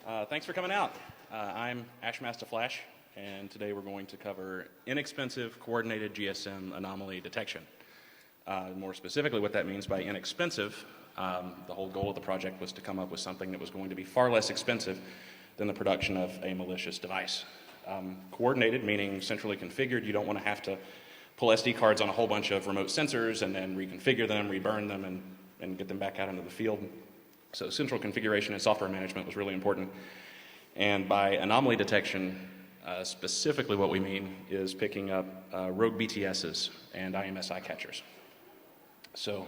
Thanks for coming out. I'm Ashmaster Flash, and today we're going to cover inexpensive coordinated GSM anomaly detection. More specifically, what that means by inexpensive, the whole goal of the project was to come up with something that was going to be far less expensive than the production of a malicious device. Coordinated, meaning centrally configured. You don't want to have to pull SD cards on a whole bunch of remote sensors and then reconfigure them, reburn them, and get them back out into the field. So central configuration and software management was really important. And by anomaly detection, specifically what we mean is picking up rogue BTSs and IMSI catchers. So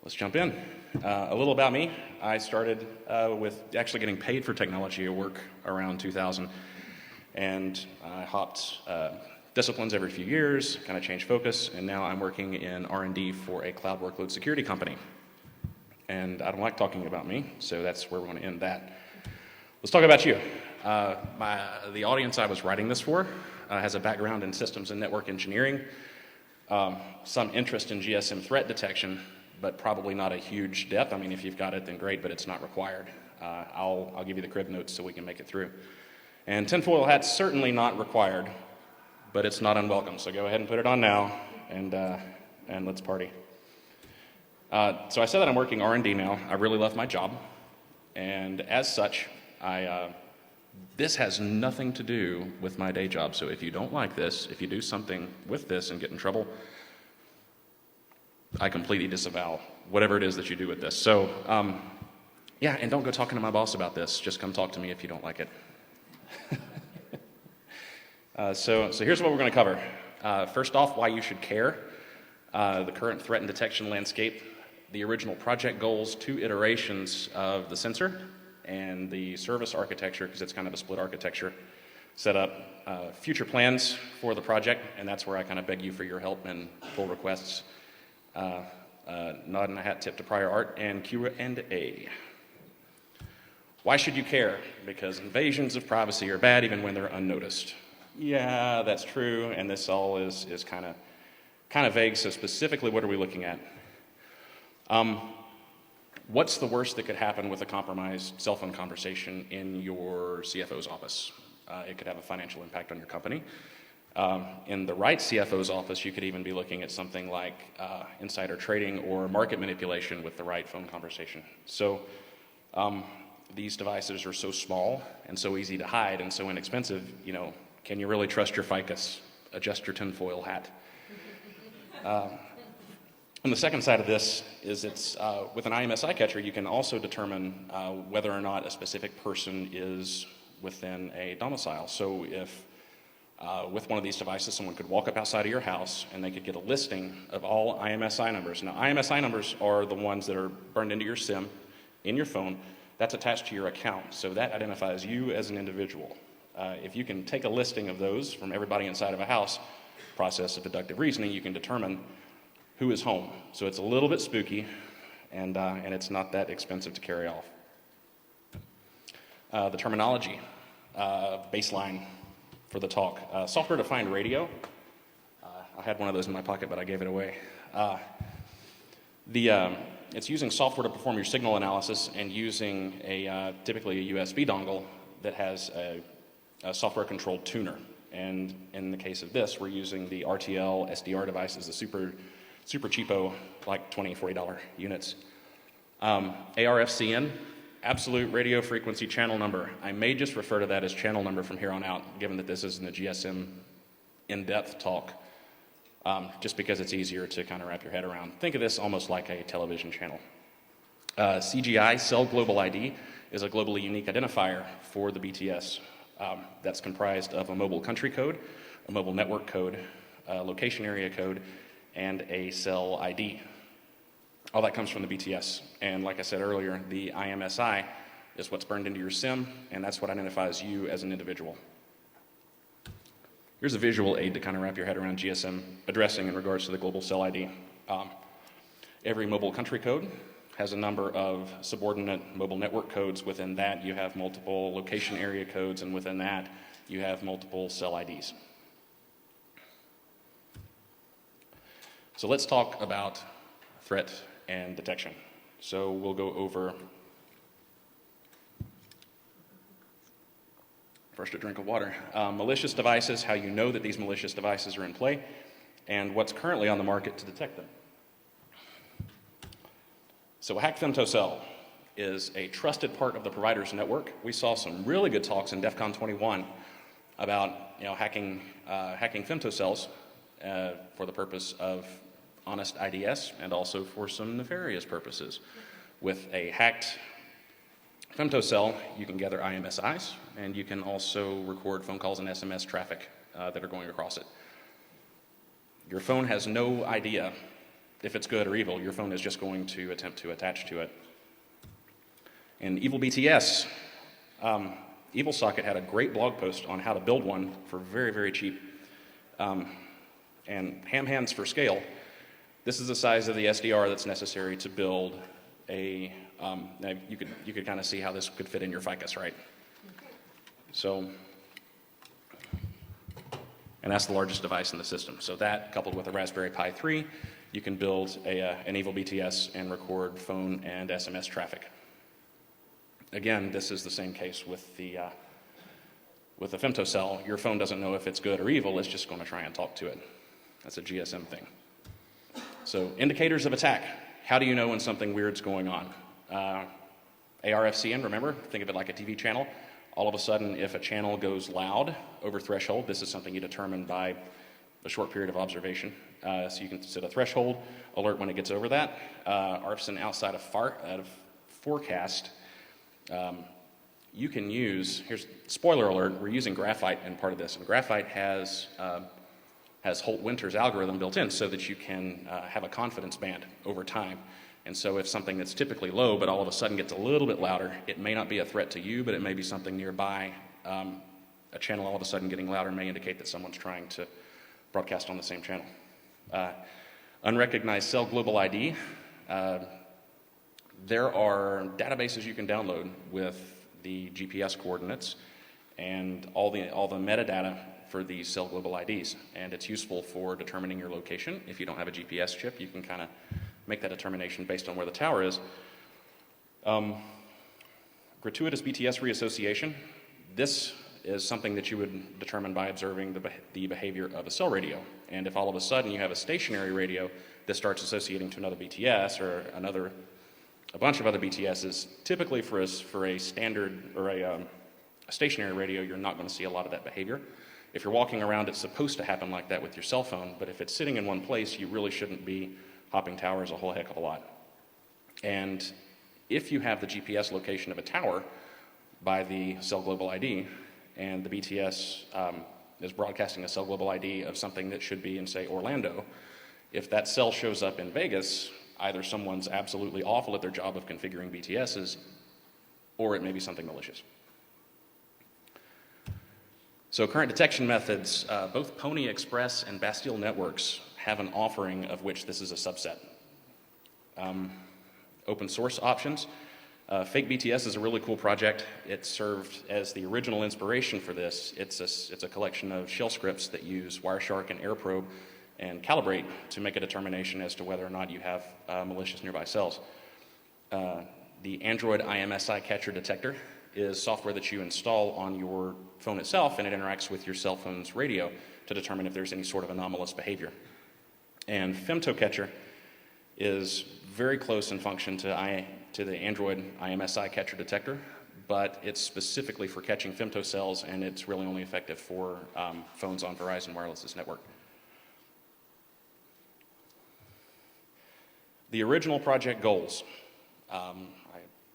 let's jump in. A little about me. I started with actually getting paid for technology at work around 2000. And I hopped disciplines every few years, kind of changed focus, and now I'm working in R&D for a cloud workload security company. And I don't like talking about me, so that's where we're going to end that. Let's talk about you. The audience I was writing this for has a background in systems and network engineering, some interest in GSM threat detection, but probably not a huge depth. I mean, if you've got it, then great, but it's not required. I'll give you the crib notes so we can make it through. And tinfoil hat's certainly not required, but it's not unwelcome. So go ahead and put it on now, and let's party. So I said that I'm working R&D now. I really love my job, and as such, this has nothing to do with my day job. So if you don't like this, if you do something with this and get in trouble, I completely disavow whatever it is that you do with this. So yeah, and don't go talking to my boss about this. Just come talk to me if you don't like it. So here's what we're going to cover. First off, why you should care, the current threat and detection landscape, the original project goals, 2 iterations of the sensor, and the service architecture, because it's kind of a split architecture, set up future plans for the project, and that's where I kind of beg you for your help and pull requests. Nod and a hat tip to prior art, and Q&A. Why should you care? Because invasions of privacy are bad even when they're unnoticed. Yeah, that's true, and this all is kind of vague, so specifically what are we looking at? What's the worst that could happen with a compromised cell phone conversation in your CFO's office? It could have a financial impact on your company. In the right CFO's office, you could even be looking at something like insider trading or market manipulation with the right phone conversation. So these devices are so small and so easy to hide and so inexpensive, can you really trust your ficus? Adjust your tinfoil hat. And the second side of this is it's with an IMSI catcher, you can also determine whether or not a specific person is within a domicile. So if with one of these devices, someone could walk up outside of your house and they could get a listing of all IMSI numbers. Now, IMSI numbers are the ones that are burned into your SIM in your phone. That's attached to your account, so that identifies you as an individual. If you can take a listing of those from everybody inside of a house, process of deductive reasoning, you can determine who is home. So it's a little bit spooky, and it's not that expensive to carry off. The terminology, baseline for the talk. Software-defined radio. I had one of those in my pocket, but I gave it away. It's using software to perform your signal analysis and using typically a USB dongle that has a software-controlled tuner. And in the case of this, we're using the RTL SDR devices, the super cheapo, like $20, $40 units. ARFCN, absolute radio frequency channel number. I may just refer to that as channel number from here on out, given that this isn't a GSM in-depth talk, just because it's easier to kind of wrap your head around. Think of this almost like a television channel. CGI, Cell Global ID, is a globally unique identifier for the BTS. That's comprised of a mobile country code, a mobile network code, a location area code, and a cell ID. All that comes from the BTS. And like I said earlier, the IMSI is what's burned into your SIM, and that's what identifies you as an individual. Here's a visual aid to kind of wrap your head around GSM addressing in regards to the global cell ID. Every mobile country code has a number of subordinate mobile network codes. Within that, you have multiple location area codes, and within that, you have multiple cell IDs. So let's talk about threat and detection. So we'll go over First a drink of water. Malicious devices, how you know that these malicious devices are in play, and what's currently on the market to detect them. So a hacked femtocell is a trusted part of the provider's network. We saw some really good talks in DEF CON 21 about hacking femtocells for the purpose of honest IDS and also for some nefarious purposes. With a hacked femtocell, you can gather IMSIs, and you can also record phone calls and SMS traffic that are going across it. Your phone has no idea if it's good or evil. Your phone is just going to attempt to attach to it. And Evil BTS, Evil Socket had a great blog post on how to build one for very, very cheap. And ham hands for scale. This is the size of the SDR that's necessary to build a, now you could kind of see how this could fit in your ficus, right? So, and that's the largest device in the system. So that, coupled with a Raspberry Pi 3, you can build an Evil BTS and record phone and SMS traffic. Again, this is the same case with the femtocell. Your phone doesn't know if it's good or evil, it's just going to try and talk to it. That's a GSM thing. So, indicators of attack. How do you know when something weird's going on? ARFCN, remember? Think of it like a TV channel. All of a sudden, if a channel goes loud over threshold, this is something you determine by a short period of observation. So you can set a threshold, alert when it gets over that. ARFCN outside of forecast, you can use, here's spoiler alert, we're using graphite in part of this, and graphite has Holt-Winter's algorithm built in so that you can have a confidence band over time. And so if something that's typically low but all of a sudden gets a little bit louder, it may not be a threat to you, but it may be something nearby. A channel all of a sudden getting louder may indicate that someone's trying to broadcast on the same channel. Unrecognized cell global ID. There are databases you can download with the GPS coordinates and all the metadata for these cell global IDs, and it's useful for determining your location. If you don't have a GPS chip, you can kind of make that determination based on where the tower is. Gratuitous BTS reassociation. This is something that you would determine by observing the behavior of a cell radio. And if all of a sudden you have a stationary radio that starts associating to another BTS or a bunch of other BTSs, typically for a standard or a stationary radio, you're not going to see a lot of that behavior. If you're walking around, it's supposed to happen like that with your cell phone, but if it's sitting in one place, you really shouldn't be hopping towers a whole heck of a lot. And if you have the GPS location of a tower by the cell global ID, and the BTS is broadcasting a cell global ID of something that should be in, say, Orlando, if that cell shows up in Vegas, either someone's absolutely awful at their job of configuring BTSs, or it may be something malicious. So current detection methods, both Pony Express and Bastille Networks have an offering of which this is a subset. Open source options. Fake BTS is a really cool project. It served as the original inspiration for this. It's a collection of shell scripts that use Wireshark and AirProbe and calibrate to make a determination as to whether or not you have malicious nearby cells. The Android IMSI catcher detector is software that you install on your phone itself, and it interacts with your cell phone's radio to determine if there's any sort of anomalous behavior. And FemtoCatcher is very close in function to the Android IMSI catcher detector, but it's specifically for catching femtocells, and it's really only effective for phones on Verizon Wireless's network. The original project goals.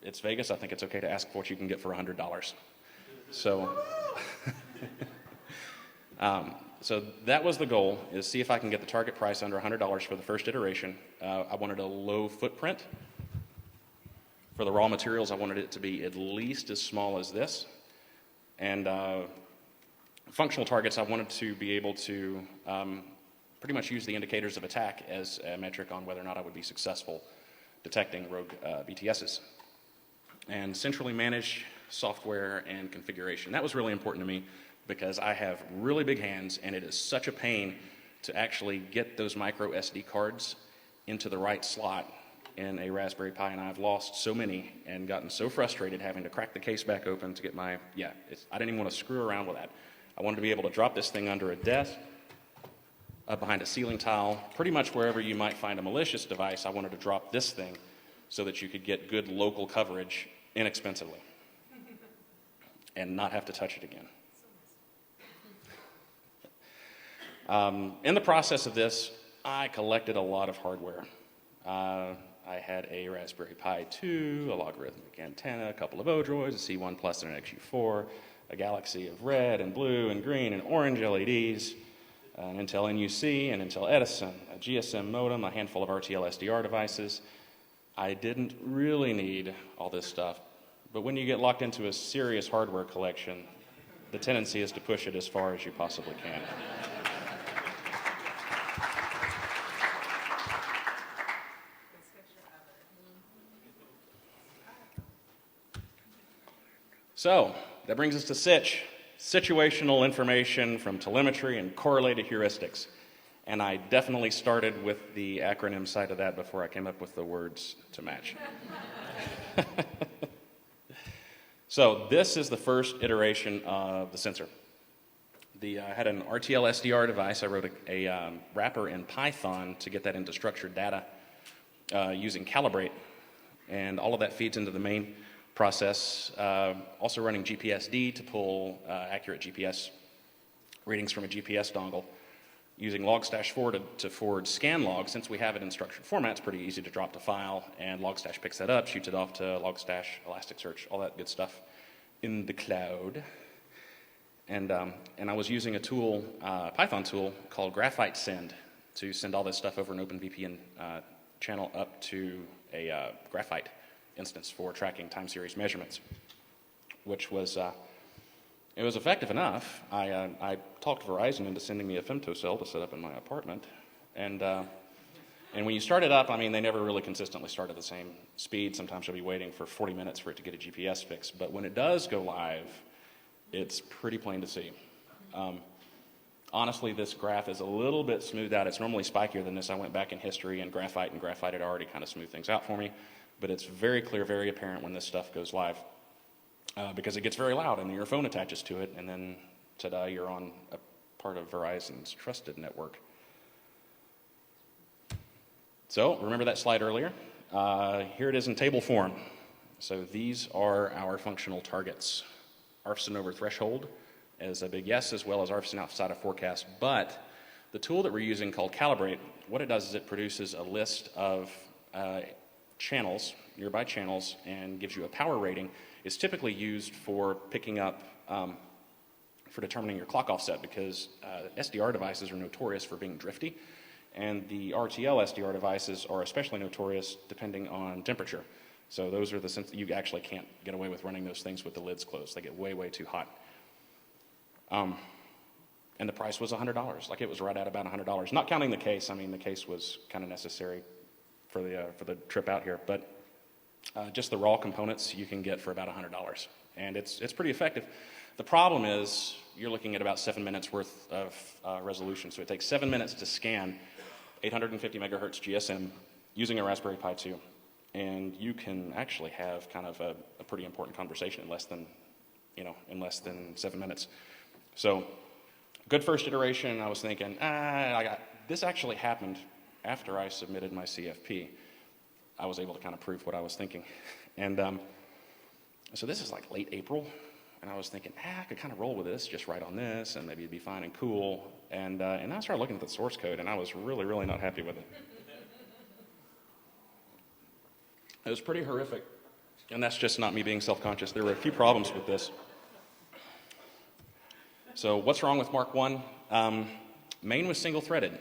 It's Vegas. I think it's okay to ask for what you can get for $100. So, so that was the goal, is see if I can get the target price under $100 for the first iteration. I wanted a low footprint. For the raw materials, I wanted it to be at least as small as this. And functional targets, I wanted to be able to pretty much use the indicators of attack as a metric on whether or not I would be successful detecting rogue BTSs. And centrally managed software and configuration. That was really important to me because I have really big hands, and it is such a pain to actually get those micro SD cards into the right slot in a Raspberry Pi, and I've lost so many and gotten so frustrated having to crack the case back open to get my, I didn't even want to screw around with that. I wanted to be able to drop this thing under a desk, behind a ceiling tile, pretty much wherever you might find a malicious device. I wanted to drop this thing so that you could get good local coverage inexpensively and not have to touch it again. In the process of this, I collected a lot of hardware. I had a Raspberry Pi 2, a logarithmic antenna, a couple of Odroids, a C1 Plus and an XU4, a galaxy of red and blue and green and orange LEDs, an Intel NUC, an Intel Edison, a GSM modem, a handful of RTL SDR devices. I didn't really need all this stuff, but when you get locked into a serious hardware collection, the tendency is to push it as far as you possibly can. So, that brings us to SITCH, situational information from telemetry and correlated heuristics. And I definitely started with the acronym side of that before I came up with the words to match. So this is the first iteration of the sensor. I had an RTL SDR device. I wrote a wrapper in Python to get that into structured data using Calibrate. And all of that feeds into the main process. Also running GPSD to pull accurate GPS readings from a GPS dongle. Using logstash4 to forward scan logs. Since we have it in structured format, it's pretty easy to drop the file, and logstash picks that up, shoots it off to logstash, Elasticsearch, all that good stuff in the cloud. And I was using a tool, Python tool called Graphite Send to send all this stuff over an OpenVPN channel up to a Graphite instance for tracking time series measurements, which was it was effective enough. I talked Verizon into sending me a femtocell to set up in my apartment, and when you start it up, I mean, they never really consistently start at the same speed. Sometimes you'll be waiting for 40 minutes for it to get a GPS fix, but when it does go live, it's pretty plain to see. Honestly, this graph is a little bit smoothed out. It's normally spikier than this. I went back in history, and Graphite had already kind of smoothed things out for me, but it's very clear, very apparent when this stuff goes live. Because it gets very loud and your phone attaches to it, and then ta-da, you're on a part of Verizon's trusted network. So remember that slide earlier? Here it is in table form. So these are our functional targets. ARFSN over threshold is a big yes, as well as ARFSN outside of forecast. But the tool that we're using called Calibrate, what it does is it produces a list of channels, nearby channels, and gives you a power rating. It's typically used for picking up, for determining your clock offset, because SDR devices are notorious for being drifty, and the RTL SDR devices are especially notorious depending on temperature. So those are the you actually can't get away with running those things with the lids closed. They get way, way too hot. And the price was $100. Like, it was right at about $100. Not counting the case. I mean, the case was kind of necessary for the trip out here, but just the raw components you can get for about $100, and it's pretty effective. The problem is you're looking at about 7 minutes worth of resolution, so it takes 7 minutes to scan 850 megahertz GSM using a Raspberry Pi 2, and you can actually have kind of a pretty important conversation in less than 7 minutes. So, good first iteration. I was thinking, this actually happened after I submitted my CFP. I was able to kind of prove what I was thinking. And so this is like late April, and I was thinking, I could kind of roll with this, just write on this, and maybe it'd be fine and cool. And I started looking at the source code, and I was really, really not happy with it. It was pretty horrific, and that's just not me being self-conscious. There were a few problems with this. So what's wrong with Mark 1? Main was single-threaded.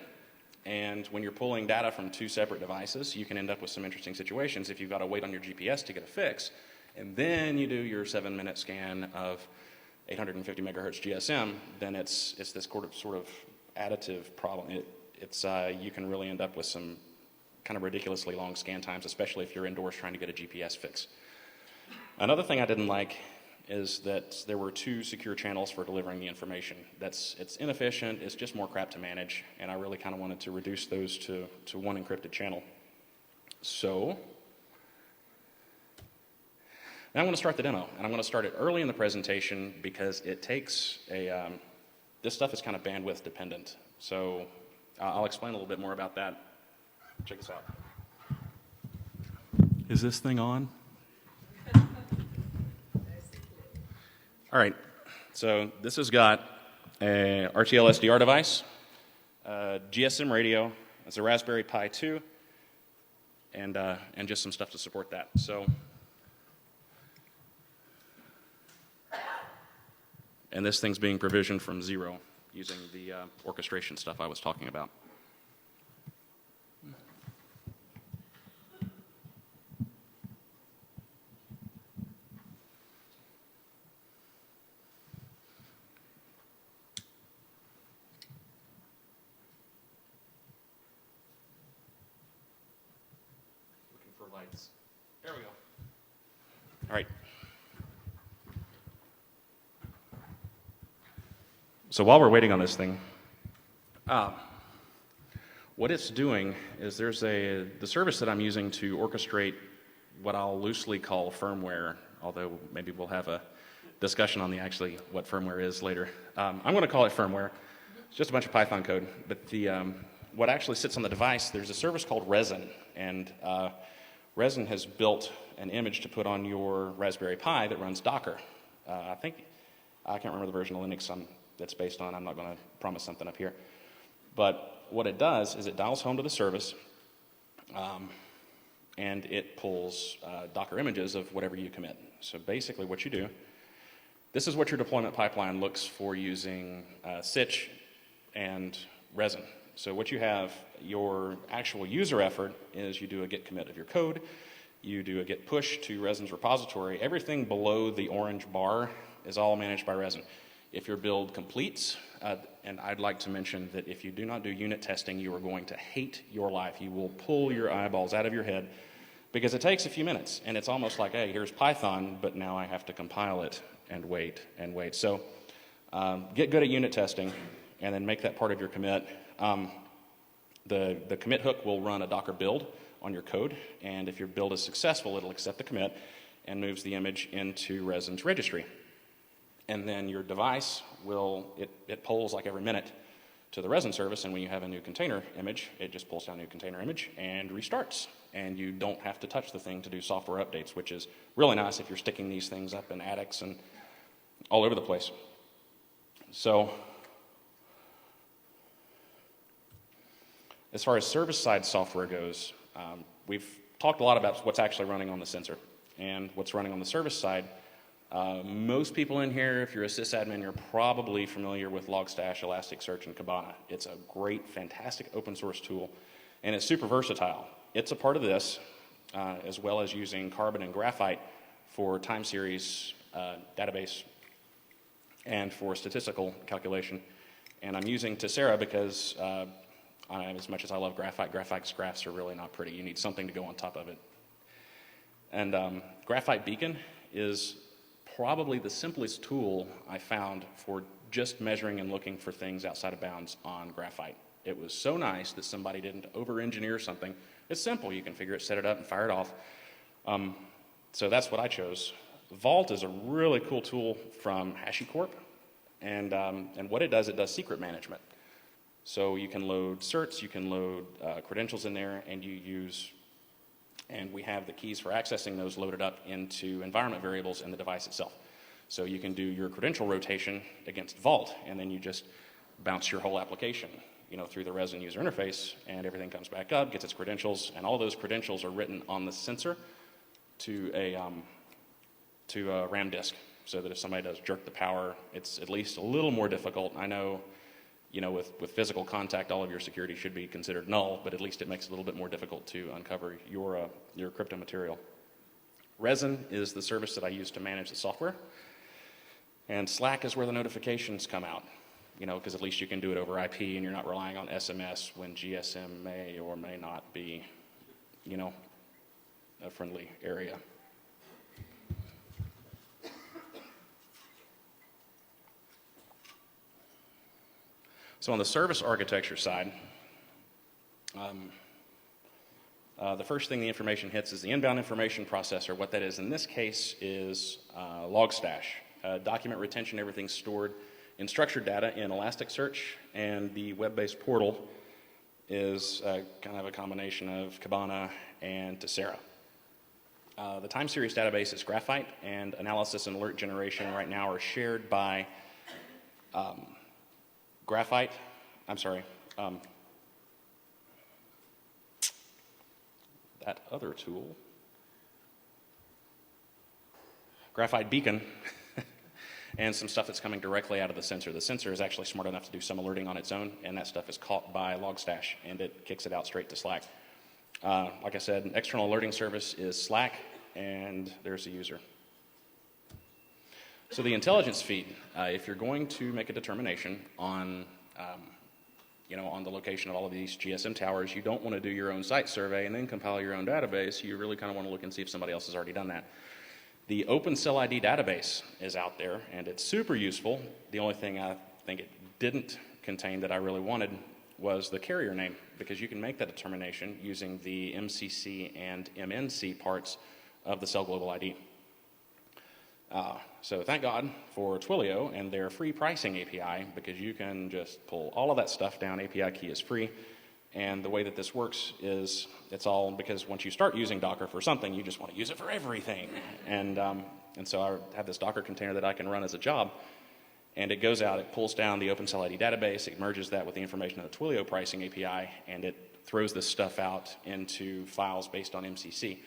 And when you're pulling data from two separate devices, you can end up with some interesting situations if you've got to wait on your GPS to get a fix, and then you do your 7-minute scan of 850 megahertz GSM, then it's this sort of additive problem. You can really end up with some kind of ridiculously long scan times, especially if you're indoors trying to get a GPS fix. Another thing I didn't like is that there were two secure channels for delivering the information. It's inefficient, it's just more crap to manage, and I really kind of wanted to reduce those to one encrypted channel. So now I'm going to start the demo, and I'm going to start it early in the presentation because it takes this stuff is kind of bandwidth dependent. So I'll explain a little bit more about that. Check this out. Is this thing on? All right, so this has got a RTL SDR device, a GSM radio, it's a Raspberry Pi 2, and just some stuff to support that. So, and this thing's being provisioned from zero using the orchestration stuff I was talking about. Lights. There we go. All right. So while we're waiting on this thing, what it's doing is there's the service that I'm using to orchestrate what I'll loosely call firmware, although maybe we'll have a discussion on actually what firmware is later. I'm going to call it firmware. It's just a bunch of Python code, but what actually sits on the device, there's a service called Resin, and Resin has built an image to put on your Raspberry Pi that runs Docker. I can't remember the version of Linux that's based on. I'm not going to promise something up here. But what it does is it dials home to the service, and it pulls Docker images of whatever you commit. So basically what you do, this is what your deployment pipeline looks for using SITCH and Resin. So what you have, your actual user effort is you do a git commit of your code, you do a git push to Resin's repository. Everything below the orange bar is all managed by Resin. If your build completes, and I'd like to mention that if you do not do unit testing, you are going to hate your life. You will pull your eyeballs out of your head because it takes a few minutes, and it's almost like, hey, here's Python, but now I have to compile it and wait and wait. So get good at unit testing and then make that part of your commit. The commit hook will run a Docker build on your code, and if your build is successful, it'll accept the commit and moves the image into Resin's registry. And then your device it polls like every minute to the Resin service, and when you have a new container image, it just pulls down a new container image and restarts. And you don't have to touch the thing to do software updates, which is really nice if you're sticking these things up in attics and all over the place. So as far as server-side software goes, we've talked a lot about what's actually running on the sensor and what's running on the service side. Most people in here, if you're a sysadmin, you're probably familiar with Logstash, Elasticsearch, and Kibana. It's a great, fantastic open source tool, and it's super versatile. It's a part of this, as well as using Carbon and Graphite for time series database and for statistical calculation. And I'm using Tessera because as much as I love Graphite, Graphite's graphs are really not pretty. You need something to go on top of it. And Graphite Beacon is probably the simplest tool I found for just measuring and looking for things outside of bounds on Graphite. It was so nice that somebody didn't over-engineer something. It's simple. You can figure it, set it up, and fire it off. So that's what I chose. Vault is a really cool tool from HashiCorp, and what it does secret management. So you can load certs, you can load credentials in there, and we have the keys for accessing those loaded up into environment variables in the device itself. So you can do your credential rotation against Vault, and then you just bounce your whole application, through the Resin user interface, and everything comes back up, gets its credentials, and all those credentials are written on the sensor to a RAM disk, so that if somebody does jerk the power, it's at least a little more difficult. I know, with physical contact, all of your security should be considered null, but at least it makes it a little bit more difficult to uncover your crypto material. Resin is the service that I use to manage the software, and Slack is where the notifications come out, because at least you can do it over IP and you're not relying on SMS when GSM may or may not be, a friendly area. So on the service architecture side, the first thing the information hits is the inbound information processor. What that is in this case is Logstash. Document retention, everything's stored in structured data in Elasticsearch, and the web-based portal is kind of a combination of Kibana and Tessera. The time series database is Graphite, and analysis and alert generation right now are shared by Graphite. I'm sorry. That other tool, Graphite Beacon, and some stuff that's coming directly out of the sensor. The sensor is actually smart enough to do some alerting on its own, and that stuff is caught by Logstash, and it kicks it out straight to Slack. Like I said, an external alerting service is Slack, and there's the user. So the intelligence feed, if you're going to make a determination on on the location of all of these GSM towers, you don't want to do your own site survey and then compile your own database. You really kind of want to look and see if somebody else has already done that. The Open Cell ID database is out there, and it's super useful. The only thing I think it didn't contain that I really wanted was the carrier name, because you can make that determination using the MCC and MNC parts of the Cell Global ID. So thank God for Twilio and their free pricing API, because you can just pull all of that stuff down. API key is free. And the way that this works is it's all because once you start using Docker for something, you just want to use it for everything. And so I have this Docker container that I can run as a job. And it goes out, it pulls down the OpenCell ID database, it merges that with the information in the Twilio pricing API, and it throws this stuff out into files based on MCC.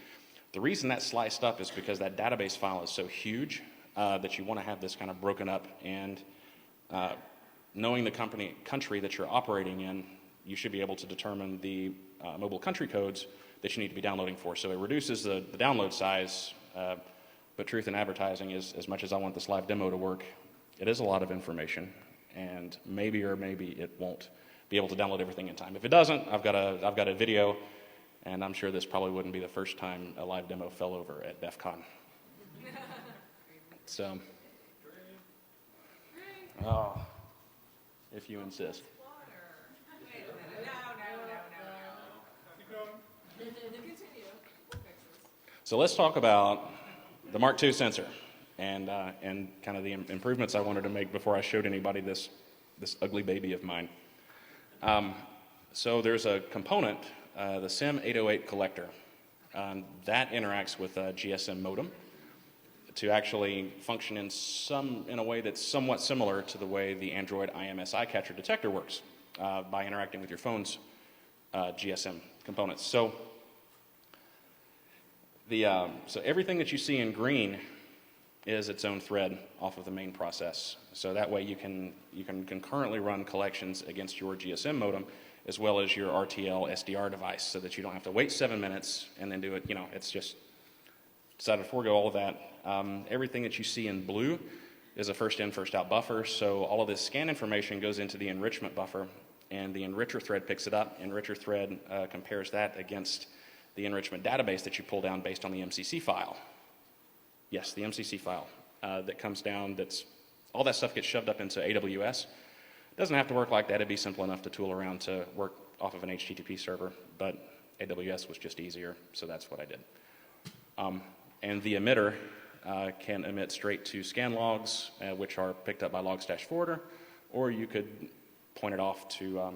The reason that's sliced up is because that database file is so huge that you want to have this kind of broken up, and knowing the country that you're operating in, you should be able to determine the mobile country codes that you need to be downloading for. So it reduces the download size, but truth in advertising is, as much as I want this live demo to work, it is a lot of information, and maybe or maybe it won't be able to download everything in time. If it doesn't, I've got a video, and I'm sure this probably wouldn't be the first time a live demo fell over at DEF CON. So, oh, if you insist. So let's talk about the Mark II sensor and kind of the improvements I wanted to make before I showed anybody this ugly baby of mine. So there's a component, the SIM808 collector, that interacts with a GSM modem to actually function in a way that's somewhat similar to the way the Android IMSI catcher detector works by interacting with your phone's GSM components. So everything that you see in green is its own thread off of the main process. So that way you can concurrently run collections against your GSM modem as well as your RTL SDR device, so that you don't have to wait 7 minutes and then do it. It's just decided to forego all of that. Everything that you see in blue is a first in, first out buffer. So all of this scan information goes into the enrichment buffer, and the enricher thread picks it up. Enricher thread compares that against the enrichment database that you pull down based on the MCC file. Yes, the MCC file that comes down. All that stuff gets shoved up into AWS. It doesn't have to work like that. It'd be simple enough to tool around to work off of an HTTP server, but AWS was just easier, so that's what I did. And the emitter can emit straight to scan logs, which are picked up by Logstash Forwarder, or you could point it off to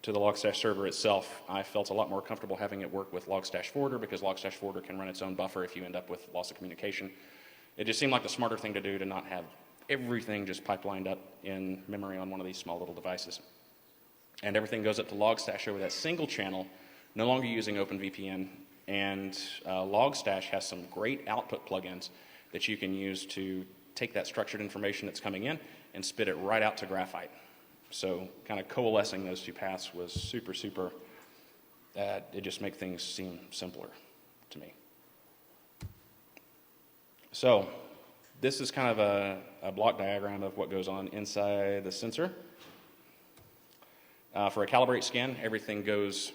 the Logstash server itself. I felt a lot more comfortable having it work with Logstash Forwarder, because Logstash Forwarder can run its own buffer if you end up with loss of communication. It just seemed like the smarter thing to do to not have everything just pipelined up in memory on one of these small little devices. And everything goes up to Logstash over that single channel, no longer using OpenVPN. And Logstash has some great output plugins that you can use to take that structured information that's coming in and spit it right out to Graphite. So kind of coalescing those two paths was super, super, it just makes things seem simpler to me. So this is kind of a block diagram of what goes on inside the sensor. For a calibrate scan, everything goes,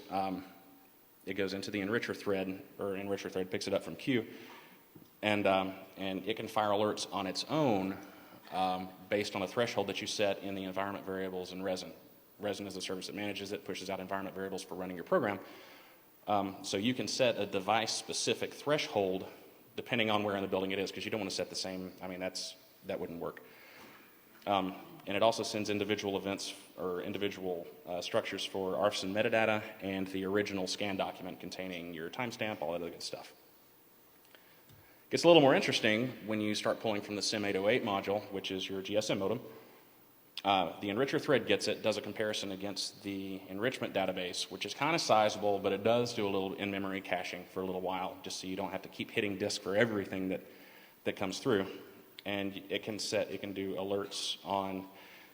it goes into the enricher thread, or enricher thread picks it up from Q, and it can fire alerts on its own based on a threshold that you set in the environment variables in Resin. Resin is the service that manages it, pushes out environment variables for running your program. So you can set a device-specific threshold depending on where in the building it is, because you don't want to set the same. I mean, that wouldn't work. And it also sends individual events or individual structures for ARFS and metadata and the original scan document containing your timestamp, all that other good stuff. Gets a little more interesting when you start pulling from the SIM 808 module, which is your GSM modem. The enricher thread gets it, does a comparison against the enrichment database, which is kind of sizable, but it does do a little in-memory caching for a little while, just so you don't have to keep hitting disk for everything that comes through. And it can do alerts on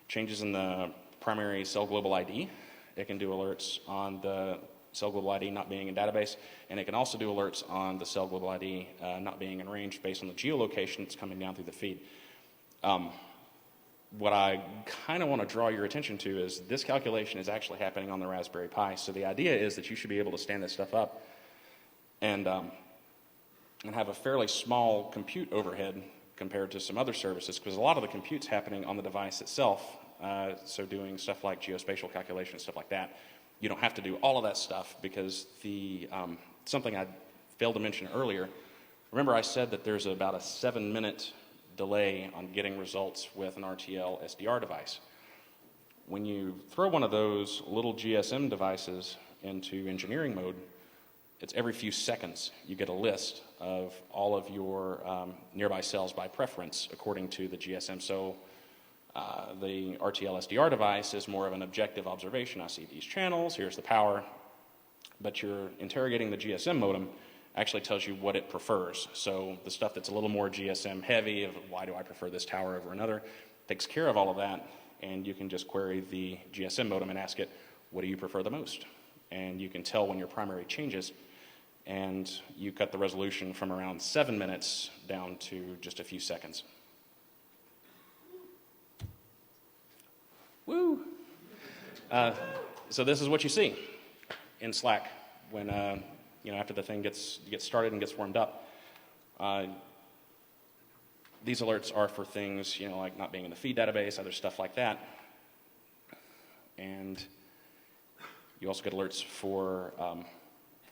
changes in the primary cell global ID. It can do alerts on the cell global ID not being in database, and it can also do alerts on the cell global ID not being in range based on the geolocation that's coming down through the feed. What I kind of want to draw your attention to is this calculation is actually happening on the Raspberry Pi. So the idea is that you should be able to stand this stuff up and have a fairly small compute overhead compared to some other services, because a lot of the compute's happening on the device itself. So doing stuff like geospatial calculation and stuff like that, you don't have to do all of that stuff, because something I failed to mention earlier, remember I said that there's about a 7-minute delay on getting results with an RTL SDR device. When you throw one of those little GSM devices into engineering mode, it's every few seconds you get a list of all of your nearby cells by preference according to the GSM. So the RTL SDR device is more of an objective observation. I see these channels, here's the power, but you're interrogating the GSM modem actually tells you what it prefers. So the stuff that's a little more GSM heavy, of why do I prefer this tower over another, takes care of all of that, and you can just query the GSM modem and ask it, what do you prefer the most? And you can tell when your primary changes, and you cut the resolution from around 7 minutes down to just a few seconds. Woo! So this is what you see in Slack when after the thing gets started and gets warmed up. These alerts are for things like not being in the feed database, other stuff like that, and you also get alerts for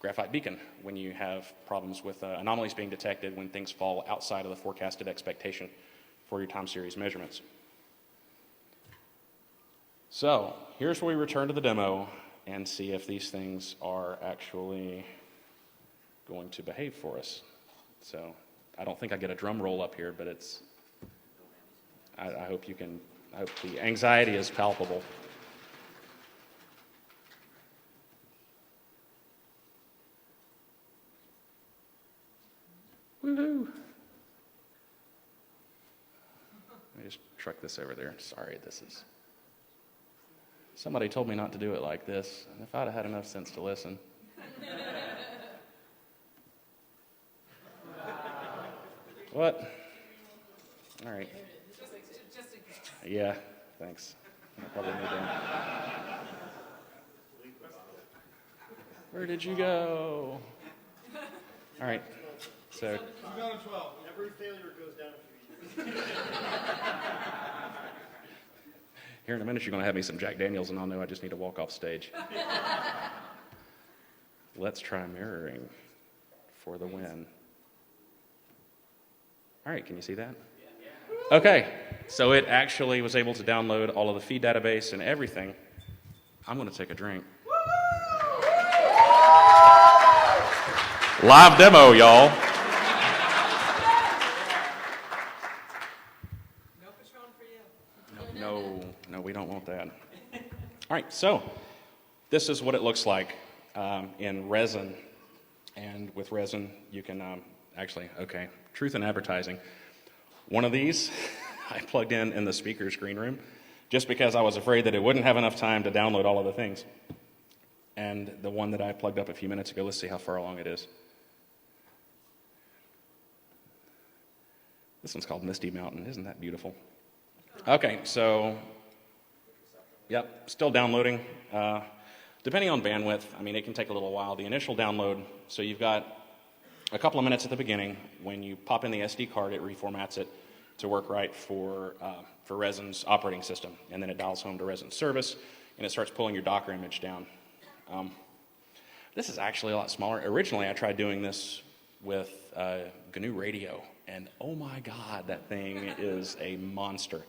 graphite beacon when you have problems with anomalies being detected when things fall outside of the forecasted expectation for your time series measurements. So here's where we return to the demo and see if these things are actually going to behave for us. So I don't think I get a drum roll up here, but I hope the anxiety is palpable. Woohoo! Let me just truck this over there. Sorry, somebody told me not to do it like this, and if I'd have had enough sense to listen. What? All right. Yeah, thanks. I probably need that. Where did you go? All right. So. I'm going to 12. Every failure goes down a few years. Here in a minute, you're going to have me some Jack Daniels, and I'll know I just need to walk off stage. Let's try mirroring for the win. All right, can you see that? Okay, so it actually was able to download all of the feed database and everything. I'm going to take a drink. Live demo, y'all. No Patron for you. No, we don't want that. All right, so this is what it looks like in resin. And with resin, you can truth in advertising. One of these I plugged in the speaker's green room just because I was afraid that it wouldn't have enough time to download all of the things. And the one that I plugged up a few minutes ago, let's see how far along it is. This one's called Misty Mountain. Isn't that beautiful? Okay, so, yep, still downloading. Depending on bandwidth, it can take a little while. The initial download, so you've got a couple of minutes at the beginning. When you pop in the SD card, it reformats it to work right for Resin's operating system. And then it dials home to Resin's service, and it starts pulling your Docker image down. This is actually a lot smaller. Originally, I tried doing this with GNU Radio, and oh my God, that thing is a monster.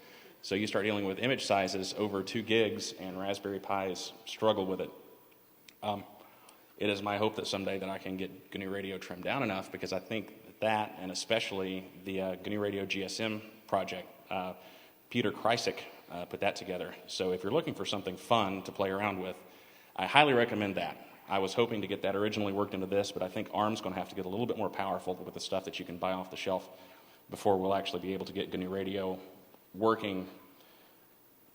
So you start dealing with image sizes over 2 gigs, and Raspberry Pis struggle with it. It is my hope that someday that I can get GNU Radio trimmed down enough, because I think that, and especially the GNU Radio GSM project, Peter Kreisig put that together. So if you're looking for something fun to play around with, I highly recommend that. I was hoping to get that originally worked into this, but I think ARM's going to have to get a little bit more powerful with the stuff that you can buy off the shelf before we'll actually be able to get GNU Radio working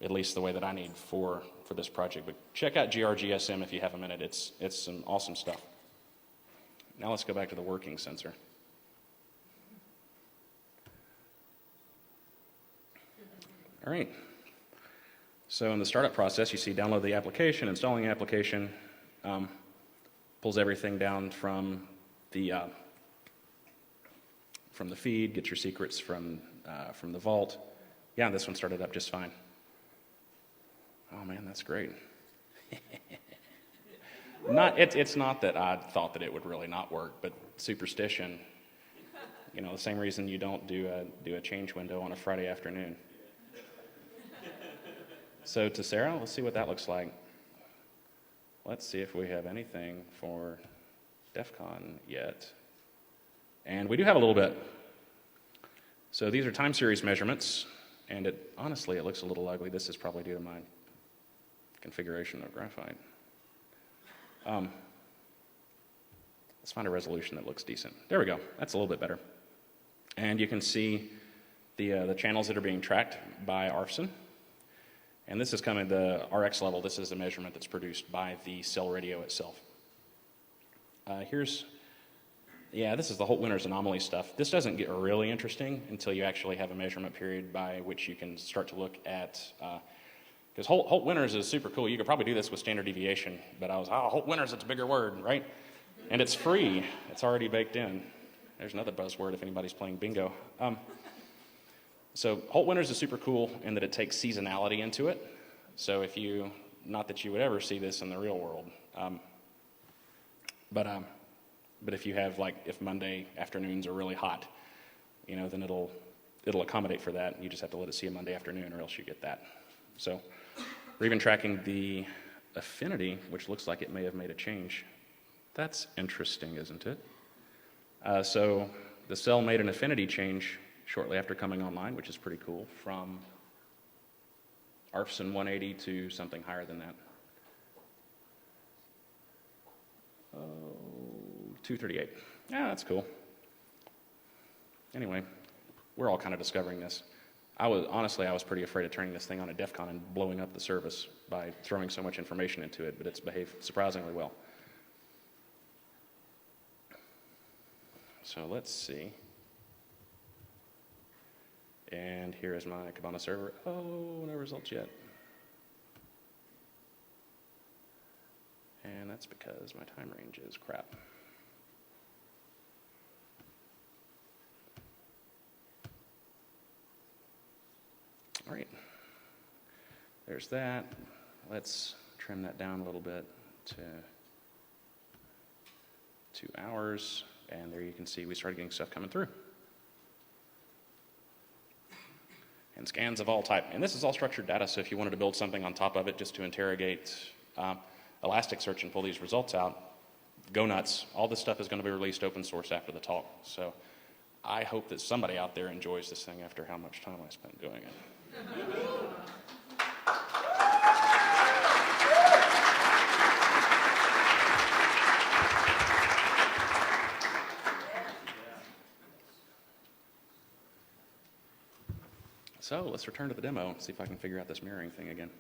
at least the way that I need for this project. But check out GRGSM if you have a minute. It's some awesome stuff. Now let's go back to the working sensor. All right. So in the startup process, you see download the application, installing the application, pulls everything down from the feed, gets your secrets from the vault. Yeah, this one started up just fine. Oh man, that's great. It's not that I thought that it would really not work, but superstition, the same reason you don't do a change window on a Friday afternoon. So to Sarah, let's see what that looks like. Let's see if we have anything for DEF CON yet. And we do have a little bit. So these are time series measurements, and honestly, it looks a little ugly. This is probably due to my configuration of graphite. Let's find a resolution that looks decent. There we go. That's a little bit better. And you can see the channels that are being tracked by ARFSON. And this is kind of the RX level. This is the measurement that's produced by the cell radio itself. This is the Holt-Winters anomaly stuff. This doesn't get really interesting until you actually have a measurement period by which you can start to look at, because Holt-Winters is super cool. You could probably do this with standard deviation, but I was, Holt-Winters, it's a bigger word, right? And it's free. It's already baked in. There's another buzzword if anybody's playing bingo. So Holt-Winters is super cool in that it takes seasonality into it. So not that you would ever see this in the real world, but if you have, if Monday afternoons are really hot, then it'll accommodate for that. You just have to let it see a Monday afternoon, or else you get that. So we're even tracking the affinity, which looks like it may have made a change. That's interesting, isn't it? So the cell made an affinity change shortly after coming online, which is pretty cool, from ARFSON 180 to something higher than that. 238. Yeah, that's cool. Anyway, we're all kind of discovering this. I was pretty afraid of turning this thing on at DEF CON and blowing up the service by throwing so much information into it, but it's behaved surprisingly well. So let's see. And here is my Kibana server. Oh, no results yet. And that's because my time range is crap. All right. There's that. Let's trim that down a little bit to 2 hours. And there you can see we started getting stuff coming through. And scans of all type. And this is all structured data, so if you wanted to build something on top of it just to interrogate Elasticsearch and pull these results out, go nuts. All this stuff is going to be released open source after the talk. So I hope that somebody out there enjoys this thing after how much time I spent doing it. So let's return to the demo and see if I can figure out this mirroring thing again.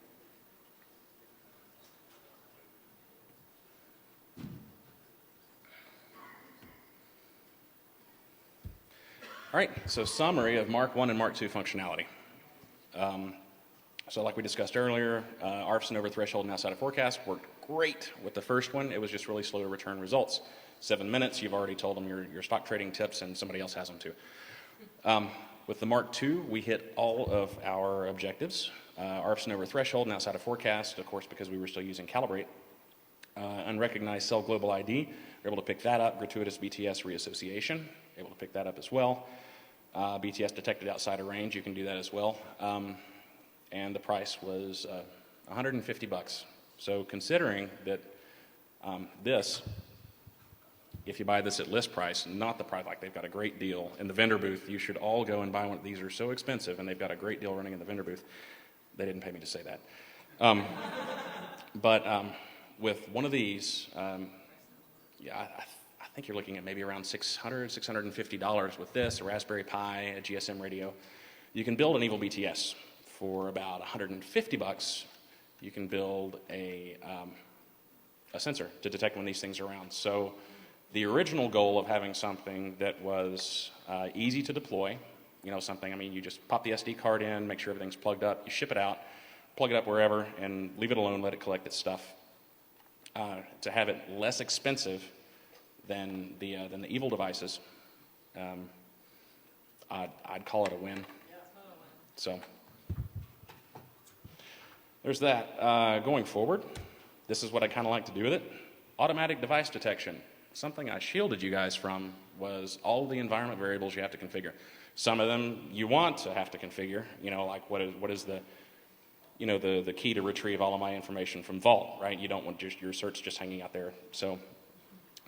All right, so summary of Mark 1 and Mark 2 functionality. So like we discussed earlier, ARFSON over threshold and outside of forecast worked great with the first one. It was just really slow to return results. 7 minutes, you've already told them your stock trading tips, and somebody else has them too. With the Mark II, we hit all of our objectives. ARFSON over threshold and outside of forecast, of course, because we were still using Calibrate. unrecognized cell global ID. We're able to pick that up. Gratuitous BTS reassociation, able to pick that up as well. BTS detected outside of range, you can do that as well. And the price was $150. So considering that this, if you buy this at list price, not the price, like they've got a great deal in the vendor booth, you should all go and buy one. These are so expensive, and they've got a great deal running in the vendor booth. They didn't pay me to say that. But with one of these, yeah, I think you're looking at maybe around $600, $650 with this, a Raspberry Pi, a GSM radio. You can build an Evil BTS for about $150. You can build a sensor to detect when these things are around. So the original goal of having something that was easy to deploy, you know, something, I mean, you just pop the SD card in, make sure everything's plugged up, you ship it out, plug it up wherever, and leave it alone, let it collect its stuff. To have it less expensive than the evil devices, I'd call it a win. So there's that. Going forward, this is what I kind of like to do with it. Automatic device detection. Something I shielded you guys from was all the environment variables you have to configure. Some of them you want to have to configure, you know, like what is the, you know, the key to retrieve all of my information from Vault, right? You don't want just your certs just hanging out there. So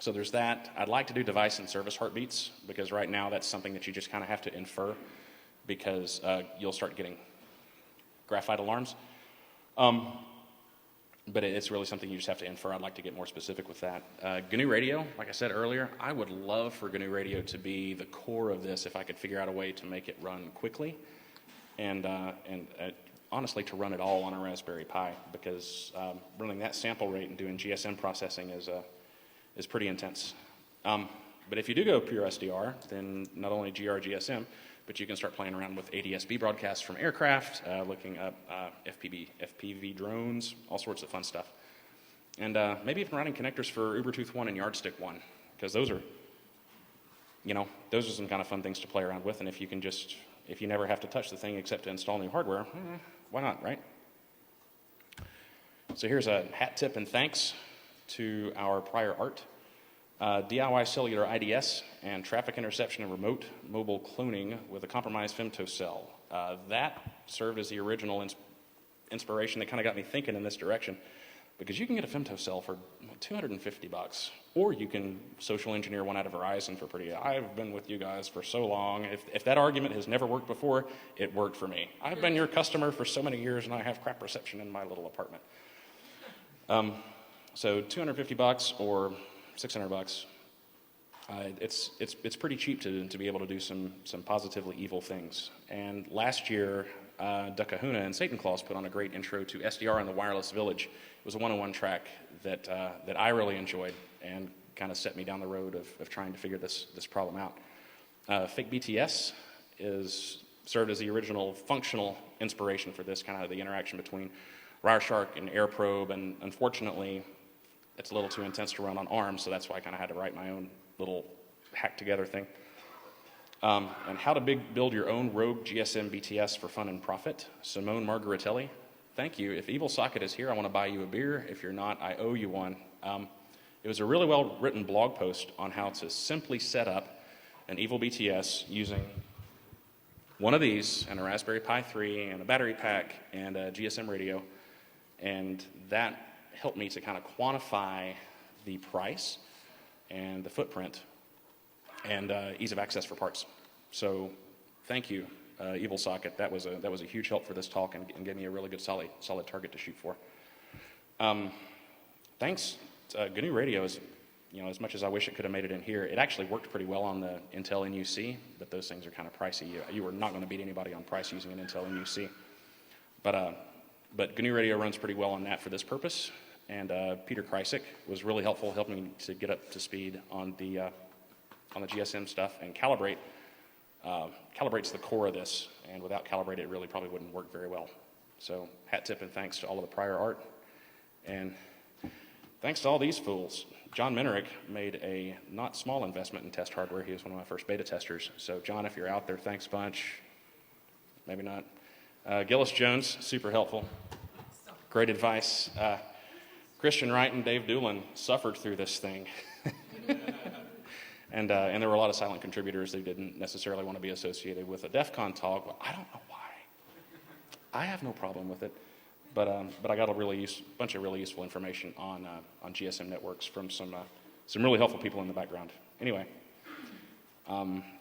there's that. I'd like to do device and service heartbeats, because right now that's something that you just kind of have to infer, because you'll start getting graphite alarms. But it's really something you just have to infer. I'd like to get more specific with that. GNU Radio, like I said earlier, I would love for GNU Radio to be the core of this if I could figure out a way to make it run quickly and honestly to run it all on a Raspberry Pi, because running that sample rate and doing GSM processing is pretty intense. But if you do go pure SDR, then not only GSM, but you can start playing around with ADS-B broadcasts from aircraft, looking up FPV drones, all sorts of fun stuff. And maybe even running connectors for Ubertooth 1 and Yardstick 1, because those are some kind of fun things to play around with. And if you never have to touch the thing except to install new hardware, why not, right? So here's a hat tip and thanks to our prior art. DIY cellular IDS and traffic interception and remote mobile cloning with a compromised femtocell. That served as the original inspiration that kind of got me thinking in this direction, because you can get a femtocell for $250, or you can social engineer one out of Verizon for pretty. I've been with you guys for so long. If that argument has never worked before, it worked for me. I've been your customer for so many years, and I have crap reception in my little apartment. So $250 or $600. It's pretty cheap to be able to do some positively evil things. And last year, Duck Kahuna and Satan Claus put on a great intro to SDR in the Wireless Village. It was a one-on-one track that I really enjoyed and kind of set me down the road of trying to figure this problem out. Fake BTS served as the original functional inspiration for this, kind of the interaction between Wireshark and AirProbe, and unfortunately, it's a little too intense to run on ARM, so that's why I kind of had to write my own little hack together thing. And how to build your own rogue GSM BTS for fun and profit. Simone Margaritelli, thank you. If Evil Socket is here, I want to buy you a beer. If you're not, I owe you one. It was a really well-written blog post on how to simply set up an Evil BTS using one of these and a Raspberry Pi 3 and a battery pack and a GSM radio, and that helped me to kind of quantify the price and the footprint and ease of access for parts. So thank you, Evil Socket. That was a huge help for this talk and gave me a really good solid target to shoot for. Thanks. GNU Radio is, as much as I wish it could have made it in here, it actually worked pretty well on the Intel NUC, but those things are kind of pricey. You were not going to beat anybody on price using an Intel NUC. But GNU Radio runs pretty well on that for this purpose. And Peter Kreisik was really helpful, helping me to get up to speed on the GSM stuff, and calibrates the core of this. And without Calibrate, it really probably wouldn't work very well. So hat tip and thanks to all of the prior art. And thanks to all these fools. John Menerick made a not small investment in test hardware. He was one of my first beta testers. So John, if you're out there, thanks a bunch. Maybe not. Gillis Jones, super helpful. Great advice. Christian Wright and Dave Doolin suffered through this thing. And there were a lot of silent contributors who didn't necessarily want to be associated with a DEF CON talk. Well, I don't know why. I have no problem with it. But I got a bunch of really useful information on GSM networks from some really helpful people in the background. Anyway,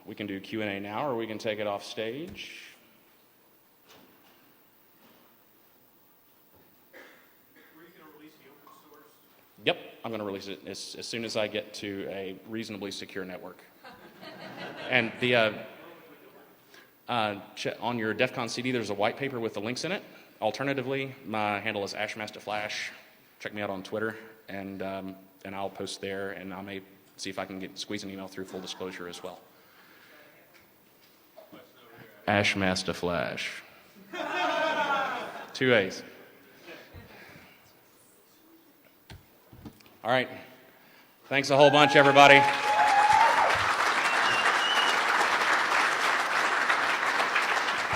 we can do Q&A now, or we can take it off stage. Were you going to release the open source? Yep, I'm going to release it as soon as I get to a reasonably secure network. And on your DEF CON CD, there's a white paper with the links in it. Alternatively, my handle is ashmasterflash. Check me out on Twitter, and I'll post there, and I may see if I can squeeze an email through full disclosure as well. Ashmasterflash. 2 A's. All right. Thanks a whole bunch, everybody.